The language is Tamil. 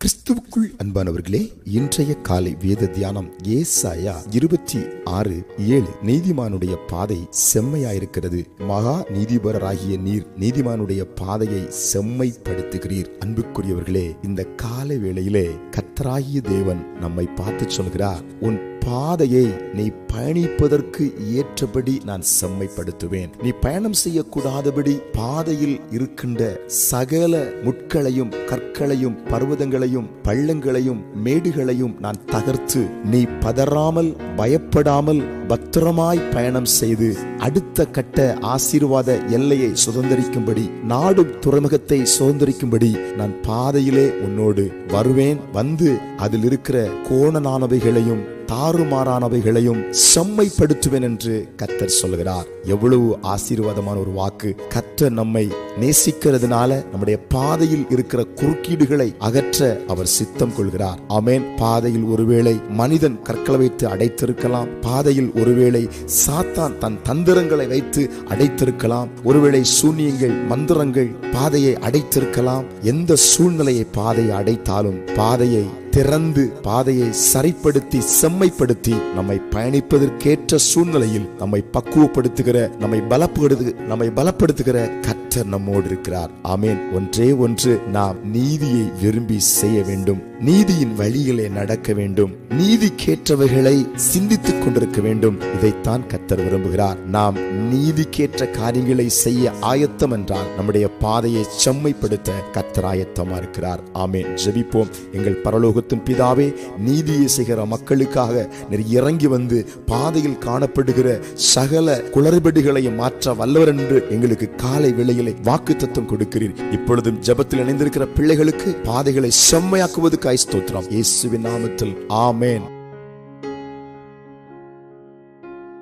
கிறிஸ்துவுக்குள் அன்பானவர்களே, இன்றைய காலை வேத தியானம் ஏசாயா 26:7. நீதிமானுடைய பாதை செம்மையாயிருக்கிறது, மகா நீதிபரராகிய நீர் நீதிமானுடைய பாதையை செம்மைப்படுத்துகிறீர். அன்புக்குரியவர்களே, இந்த காலை வேளையிலே கர்த்தராகிய தேவன் நம்மை பார்த்து சொல்கிறார், உன் பாதையை நீ பயணிப்பதற்கு ஏற்றபடி நான் செம்மைப்படுத்துவேன். நீ பயணம் செய்யக்கூடாதபடி பாதையில் இருக்கின்ற சகல முட்களையும் கற்களையும் பர்வதங்களையும் பள்ளங்களையும் மேடுகளையும் நான் தகர்த்து நீ பதறாமல் பயப்படாமல் பத்திரமாய் பயணம் செய்து அடுத்த கட்ட ஆசீர்வாத எல்லையை சுதந்திரிக்கும்படி, நாடும் துறைமுகத்தை சுதந்திரிக்கும்படி நான் பாதையிலே உன்னோடு வருவேன். வந்து அதில் இருக்கிற கோணனானவைகளையும் தாறுமாறானவைகளையும் செம்மைப்படுத்துவேன் என்று கர்த்தர் சொல்கிறார். எவ்வளவு ஆசீர்வாதமான ஒரு வாக்கு! கர்த்தர் நம்மை நேசிக்கிறதுனால நம்முடைய பாதையில் இருக்கிற குறுக்கீடுகளை அகற்ற அவர் சித்தம் கொள்கிறார். ஆமென். பாதையில் ஒருவேளை மனிதன் கற்களை வைத்து அடைத்திருக்கலாம், பாதையில் ஒருவேளை சாத்தான் தன் தந்திரங்களை வைத்து அடைத்திருக்கலாம், ஒருவேளை சூனியங்கள் மந்திரங்கள் பாதையை அடைத்திருக்கலாம். எந்த சூழ்நிலையை பாதையை அடைத்தாலும் பாதையை திறந்து பாதையை சரிப்படுத்தி செம்மைப்படுத்தி நம்மை பயணிப்பதற்கேற்ற சூழ்நிலையில் நம்மை பக்குவப்படுத்துகிற நம்மை பலப்படுத்துகிற கர்த்தர் நம்மோடு இருக்கிறார். ஆமென். ஒன்றே ஒன்று, நாம் நீதியை விரும்பி செய்ய வேண்டும், நீதியின் வழியிலே நடக்க வேண்டும், நீதிக்கேற்றவைகளை சிந்தித்துக் கொண்டிருக்க வேண்டும். இதைத்தான் கர்த்தர் விரும்புகிறார். நாம் நீதிக்கேற்ற காரியங்களை செய்ய ஆயத்தம் என்றால் நம்முடைய பாதையை செம்மைப்படுத்த கர்த்தர் ஆயத்தமா இருக்கிறார். ஆமென். ஜெபிப்போம். எங்கள் பரலோக பிதாவே, நீதியை செய்கிற மக்களுக்காக நீர் இறங்கி வந்து பாதையில் காணப்படுகிற சகல குளறுபடிகளையும் மாற்ற வல்லவர் என்று எங்களுக்கு காலை வேளையிலே வாக்குத்தத்தம் கொடுக்கிறீர். இப்பொழுதும் ஜெபத்தில் இணைந்திருக்கிற பிள்ளைகளுக்கு பாதைகளை செம்மையாக்குவதற்காய் ஸ்தோத்திரம். இயேசுவின் நாமத்தில் ஆமென்.